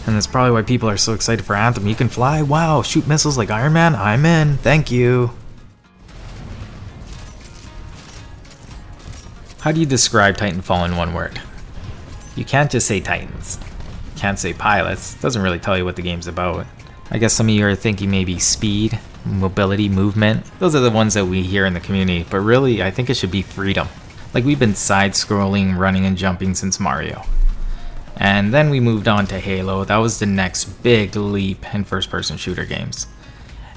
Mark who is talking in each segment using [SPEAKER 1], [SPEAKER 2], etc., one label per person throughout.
[SPEAKER 1] And that's probably why people are so excited for Anthem. You can fly, wow, shoot missiles like Iron Man, I'm in, thank you. How do you describe Titanfall in one word? You can't just say Titans. You can't say pilots. It doesn't really tell you what the game's about. I guess some of you are thinking maybe speed, mobility, movement. Those are the ones that we hear in the community, but really I think it should be freedom. Like we've been side-scrolling, running and jumping since Mario. And then we moved on to Halo. That was the next big leap in first-person shooter games.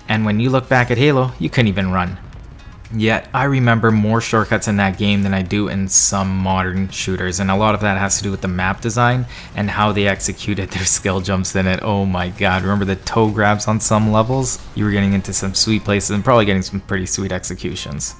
[SPEAKER 1] And when you look back at Halo, you couldn't even run. Yet, I remember more shortcuts in that game than I do in some modern shooters, and a lot of that has to do with the map design and how they executed their skill jumps in it. Oh my god, remember the toe grabs on some levels? You were getting into some sweet places and probably getting some pretty sweet executions.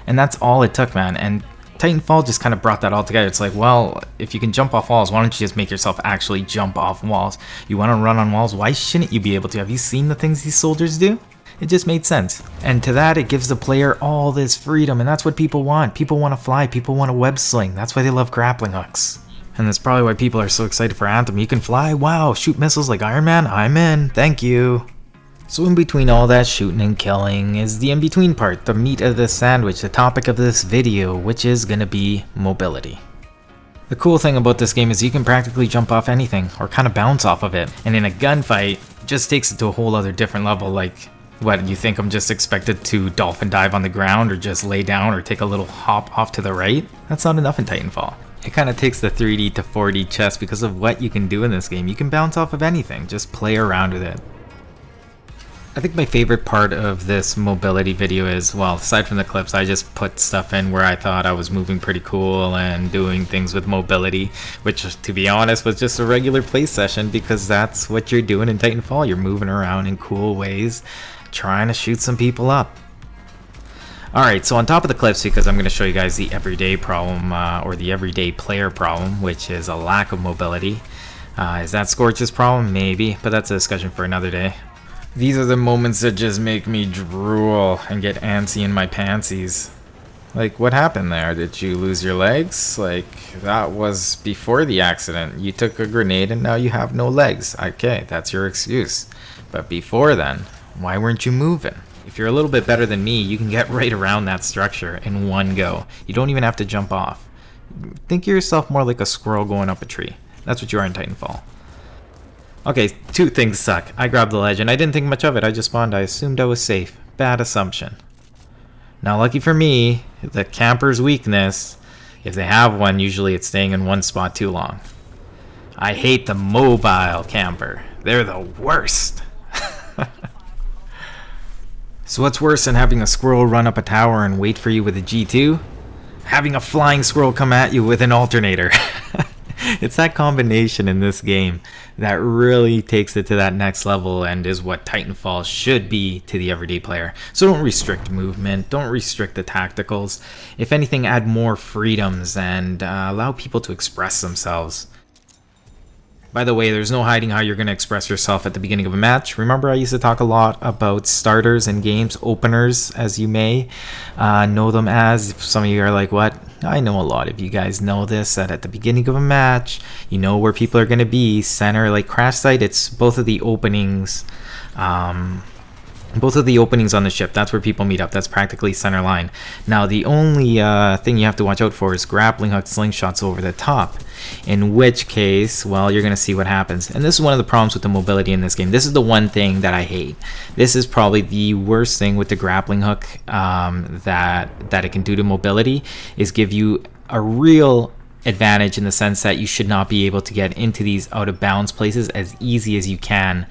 [SPEAKER 1] And that's all it took, man, and Titanfall just kind of brought that all together. It's like, well, if you can jump off walls, why don't you just make yourself actually jump off walls? You want to run on walls, why shouldn't you be able to? Have you seen the things these soldiers do? It just made sense. And to that, it gives the player all this freedom, and that's what people want. People want to fly, people want to web sling. That's why they love grappling hooks. And that's probably why people are so excited for Anthem. You can fly, wow, shoot missiles like Iron Man, I'm in, thank you. So in between all that shooting and killing is the in-between part, the meat of this sandwich, the topic of this video, which is gonna be mobility. The cool thing about this game is you can practically jump off anything, or kind of bounce off of it. And in a gunfight, it just takes it to a whole other different level. Like, what, you think I'm just expected to dolphin dive on the ground, or just lay down, or take a little hop off to the right? That's not enough in Titanfall. It kind of takes the 3D to 4D chess because of what you can do in this game. You can bounce off of anything, just play around with it. I think my favorite part of this mobility video is, well, aside from the clips, I just put stuff in where I thought I was moving pretty cool and doing things with mobility, which, to be honest, was just a regular play session because that's what you're doing in Titanfall. You're moving around in cool ways, trying to shoot some people up. Alright, so on top of the clips, because I'm going to show you guys the everyday problem, or the everyday player problem, which is a lack of mobility. Is that Scorch's problem? Maybe, but that's a discussion for another day. These are the moments that just make me drool and get antsy in my pantsies. Like, what happened there? Did you lose your legs? Like, that was before the accident. You took a grenade and now you have no legs. Okay, that's your excuse. But before then, why weren't you moving? If you're a little bit better than me, you can get right around that structure in one go. You don't even have to jump off. Think of yourself more like a squirrel going up a tree. That's what you are in Titanfall. Okay, two things suck. I grabbed the ledge and I didn't think much of it. I just spawned. I assumed I was safe. Bad assumption. Now, lucky for me, the camper's weakness, if they have one, usually it's staying in one spot too long. I hate the mobile camper. They're the worst. So what's worse than having a squirrel run up a tower and wait for you with a G2? Having a flying squirrel come at you with an alternator. It's that combination in this game that really takes it to that next level and is what Titanfall should be to the everyday player. So don't restrict movement, don't restrict the tacticals. If anything, add more freedoms and allow people to express themselves. By the way, there's no hiding how you're going to express yourself at the beginning of a match. Remember, I used to talk a lot about starters in games, openers, as you may know them as. Some of you are like, what? I know a lot of you guys know this, that at the beginning of a match, you know where people are going to be. Center, like crash site, it's both of the openings. Both of the openings on the ship, that's where people meet up. That's practically center line. Now, the only thing you have to watch out for is grappling hook slingshots over the top. In which case, well, you're going to see what happens. And this is one of the problems with the mobility in this game. This is the one thing that I hate. This is probably the worst thing with the grappling hook that it can do to mobility, is give you a real advantage in the sense that you should not be able to get into these out of bounds places as easy as you can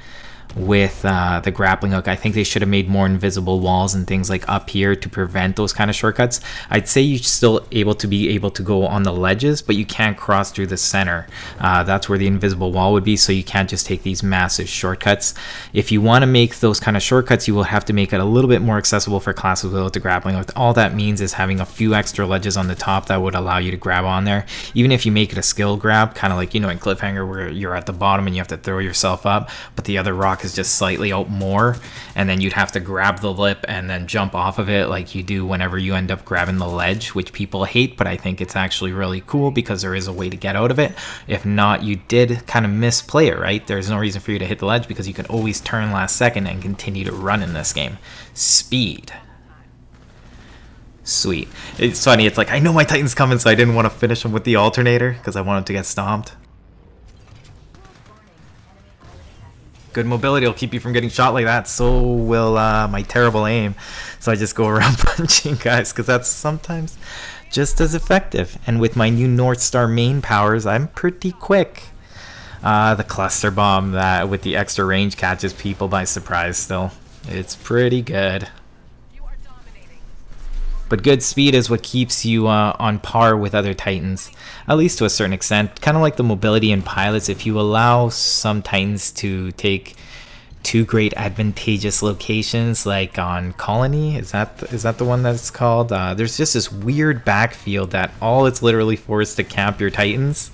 [SPEAKER 1] with the grappling hook. I think they should have made more invisible walls and things like up here to prevent those kind of shortcuts. I'd say you're still able to go on the ledges, but you can't cross through the center. That's where the invisible wall would be, so you can't just take these massive shortcuts. If you want to make those kind of shortcuts, you will have to make it a little bit more accessible for classes without the grappling hook. All that means is having a few extra ledges on the top that would allow you to grab on there. Even if you make it a skill grab, kind of like, you know, in Cliffhanger where you're at the bottom and you have to throw yourself up, but the other rock block is just slightly out more, and then you'd have to grab the lip and then jump off of it like you do whenever you end up grabbing the ledge, which people hate, but I think it's actually really cool because there is a way to get out of it. If not, you did kind of misplay it, right? There's no reason for you to hit the ledge because you can always turn last second and continue to run in this game. Speed. Sweet. It's funny, it's like, I know my Titan's coming, so I didn't want to finish him with the alternator because I wanted to get stomped. Good mobility will keep you from getting shot like that. So will my terrible aim. So I just go around punching guys because that's sometimes just as effective. And with my new North Star main powers, I'm pretty quick. The cluster bomb that with the extra range catches people by surprise still. It's pretty good. But good speed is what keeps you on par with other Titans, at least to a certain extent. Kind of like the mobility in pilots, if you allow some Titans to take two great advantageous locations, like on Colony, is that the one that's called? There's just this weird backfield that all it's literally for is to camp your Titans.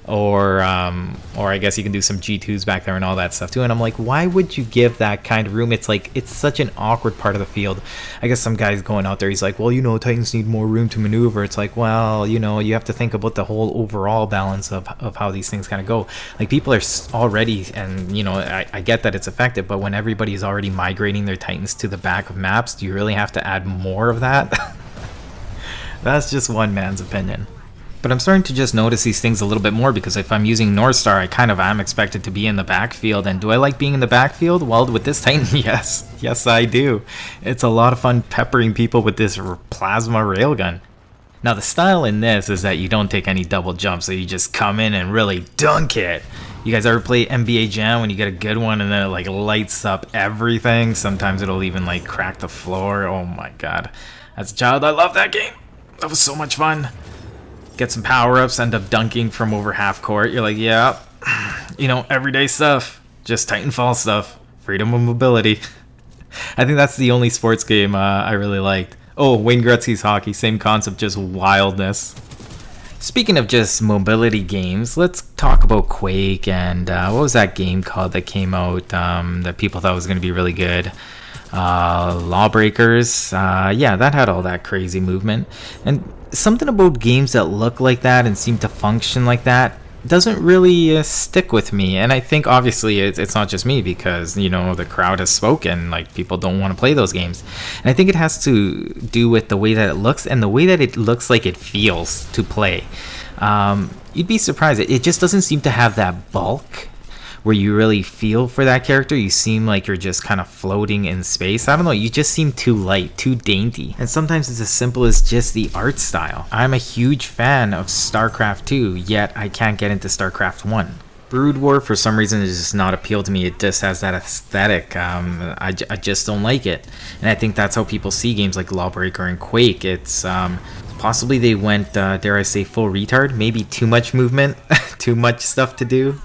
[SPEAKER 1] Or I guess you can do some G2s back there and all that stuff too. And I'm like, why would you give that kind of room? It's like, it's such an awkward part of the field. I guess some guy's going out there, he's like, well, you know, Titans need more room to maneuver. It's like, well, you know, you have to think about the whole overall balance of how these things kind of go. Like, people are already, and you know, I get that it's effective, but when everybody's already migrating their Titans to the back of maps, do you really have to add more of that? That's just one man's opinion. But I'm starting to just notice these things a little bit more, because if I'm using North Star, I kind of am expected to be in the backfield. And do I like being in the backfield? Well, with this Titan, yes. Yes, I do. It's a lot of fun peppering people with this plasma railgun. Now, the style in this is that you don't take any double jumps, so you just come in and really dunk it. You guys ever play NBA Jam when you get a good one and then it like lights up everything? Sometimes it'll even like crack the floor. Oh my god. As a child, I loved that game. That was so much fun. Get some power-ups, end up dunking from over half court. You're like, yeah, you know, everyday stuff. Just Titanfall stuff. Freedom of mobility. I think that's the only sports game I really liked. Oh, Wayne Gretzky's hockey. Same concept, just wildness. Speaking of just mobility games, let's talk about Quake and what was that game called that came out that people thought was going to be really good? Lawbreakers. Yeah, that had all that crazy movement. And something about games that look like that and seem to function like that doesn't really stick with me. And I think obviously it's not just me, because you know, the crowd has spoken. Like, people don't want to play those games, and I think it has to do with the way that it looks and the way that it looks like it feels to play. You'd be surprised, it just doesn't seem to have that bulk where you really feel for that character. You seem like you're just kind of floating in space. I don't know, you just seem too light, too dainty. And sometimes it's as simple as just the art style. I'm a huge fan of StarCraft 2, yet I can't get into StarCraft 1. Brood War, for some reason, is just not appeal to me. It just has that aesthetic. I just don't like it. And I think that's how people see games like Lawbreaker and Quake. It's possibly they went, dare I say, full retard. Maybe too much movement, too much stuff to do.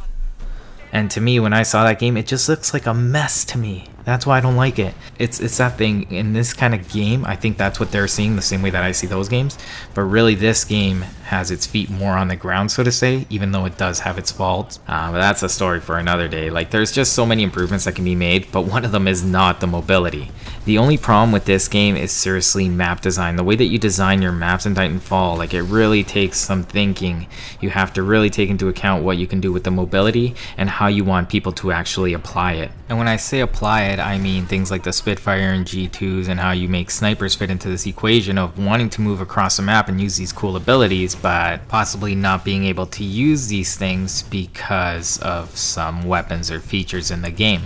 [SPEAKER 1] And to me, when I saw that game, it just looks like a mess to me. That's why I don't like it. It's that thing, in this kind of game, I think that's what they're seeing, the same way that I see those games. But really, this game has its feet more on the ground, so to say, even though it does have its faults. But that's a story for another day. Like, there's just so many improvements that can be made, but one of them is not the mobility. The only problem with this game is seriously map design. The way that you design your maps in Titanfall, like, it really takes some thinking. You have to really take into account what you can do with the mobility and how you want people to actually apply it. And when I say apply it, I mean things like the Spitfire and G2s, and how you make snipers fit into this equation of wanting to move across the map and use these cool abilities, but possibly not being able to use these things because of some weapons or features in the game.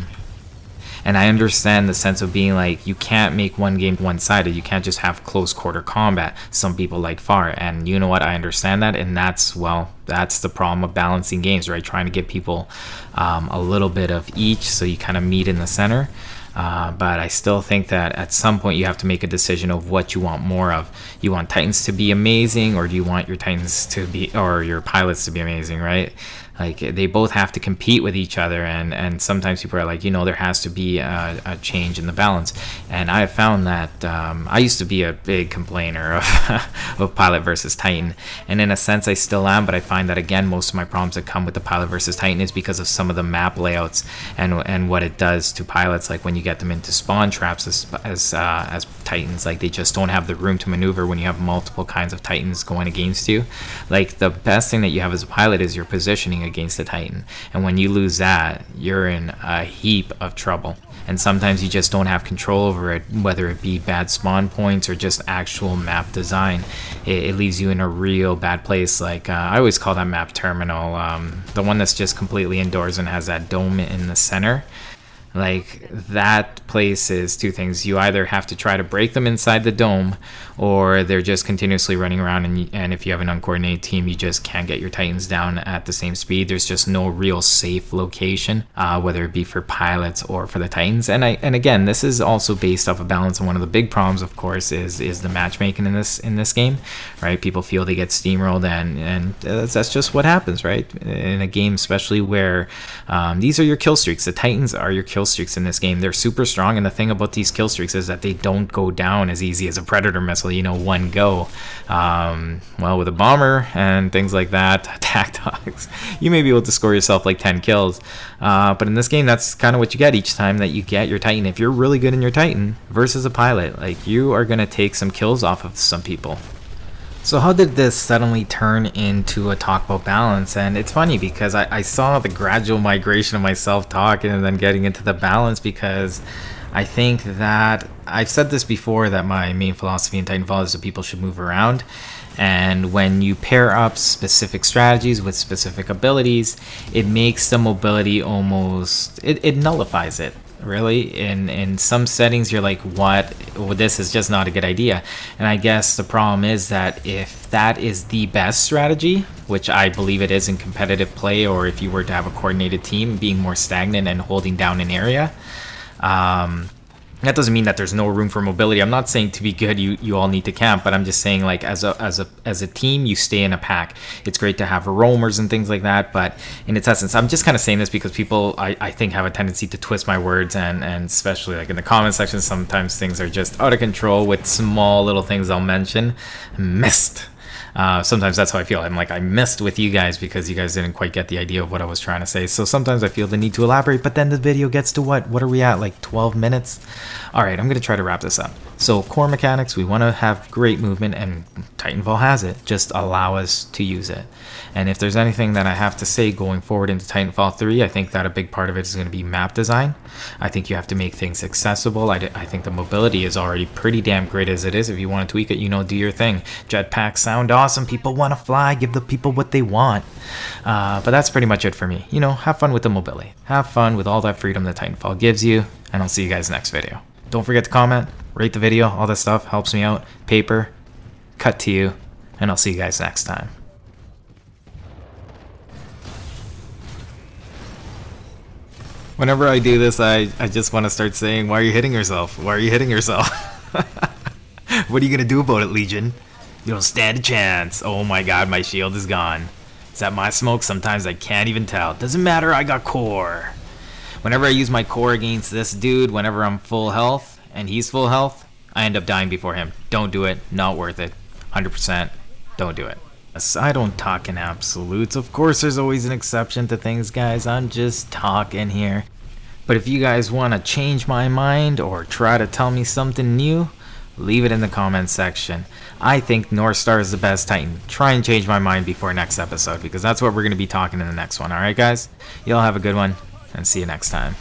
[SPEAKER 1] And I understand the sense of being like, you can't make one game one-sided. You can't just have close quarter combat. Some people like far, and you know what, I understand that, and that's, well, that's the problem of balancing games, right? Trying to give people a little bit of each, so you kind of meet in the center. But I still think that at some point you have to make a decision of what you want more of. You want Titans to be amazing, or do you want your Titans to be, or your pilots to be amazing, right? Like, they both have to compete with each other, and sometimes people are like, there has to be a change in the balance. And I have found that I used to be a big complainer of Pilot versus Titan, and in a sense I still am, but I find that again most of my problems that come with the Pilot versus Titan is because of some of the map layouts and what it does to pilots. Like when you get them into spawn traps as Titans, like they just don't have the room to maneuver when you have multiple kinds of Titans going against you. Like the best thing that you have as a pilot is your positioning against the Titan, and when you lose that, you're in a heap of trouble. And sometimes you just don't have control over it, whether it be bad spawn points or just actual map design. It leaves you in a real bad place. Like I always call that map terminal, the one that's just completely indoors and has that dome in the center. Like that place is two things. You either have to try to break them inside the dome, or they're just continuously running around, and if you have an uncoordinated team, you just can't get your Titans down at the same speed. There's just no real safe location, whether it be for pilots or for the Titans. And again, this is also based off of balance, and one of the big problems, of course, is the matchmaking in this game, right? People feel they get steamrolled, and that's just what happens, right? In a game, especially where these are your kill streaks. The Titans are your kill streaks in this game. They're super strong, and the thing about these kill streaks is that they don't go down as easy as a Predator missile, one go. Well, with a bomber and things like that, attack dogs, you may be able to score yourself like 10 kills, but in this game, that's kind of what you get each time that you get your Titan. If you're really good in your Titan versus a pilot, like, you are going to take some kills off of some people. So how did this suddenly turn into a talk about balance? And it's funny because I saw the gradual migration of myself talking and then getting into the balance, because I think that I've said this before, that my main philosophy in Titanfall is that people should move around. And when you pair up specific strategies with specific abilities, it makes the mobility almost, it nullifies it. Really, in some settings you're like, what? Well, this is just not a good idea. And I guess the problem is that if that is the best strategy, which I believe it is in competitive play, or if you were to have a coordinated team, being more stagnant and holding down an area, that doesn't mean that there's no room for mobility. I'm not saying to be good you all need to camp, but I'm just saying, like, as a team, you stay in a pack. It's great to have roamers and things like that, but in its essence, I'm just kind of saying this because people, I think, have a tendency to twist my words, and especially like in the comment section, sometimes things are just out of control with small little things I'll mention. Missed. Sometimes that's how I feel. I'm like, I missed with you guys because you guys didn't quite get the idea of what I was trying to say. So sometimes I feel the need to elaborate, but then the video gets to what are we at, like 12 minutes? All right, I'm going to try to wrap this up. So core mechanics, we want to have great movement, and Titanfall has it. Just allow us to use it. And if there's anything that I have to say going forward into Titanfall 3, I think that a big part of it is going to be map design. I think you have to make things accessible. I think the mobility is already pretty damn great as it is. If you want to tweak it, do your thing. Jetpacks sound awesome. People want to fly. Give the people what they want. But that's pretty much it for me. Have fun with the mobility. Have fun with all that freedom that Titanfall gives you. And I'll see you guys next video. Don't forget to comment, rate the video. All that stuff helps me out. Paper, cut to you. And I'll see you guys next time. Whenever I do this, I just want to start saying, why are you hitting yourself? Why are you hitting yourself? What are you going to do about it, Legion? You don't stand a chance. Oh my god, my shield is gone. Is that my smoke? Sometimes I can't even tell. Doesn't matter, I got core. Whenever I use my core against this dude, whenever I'm full health and he's full health, I end up dying before him. Don't do it. Not worth it. 100%. Don't do it. I don't talk in absolutes. Of course, there's always an exception to things, guys. I'm just talking here. But if you guys want to change my mind or try to tell me something new, leave it in the comments section. I think North Star is the best Titan. Try and change my mind before next episode, because that's what we're going to be talking in the next one. Alright, guys? Y'all have a good one, and see you next time.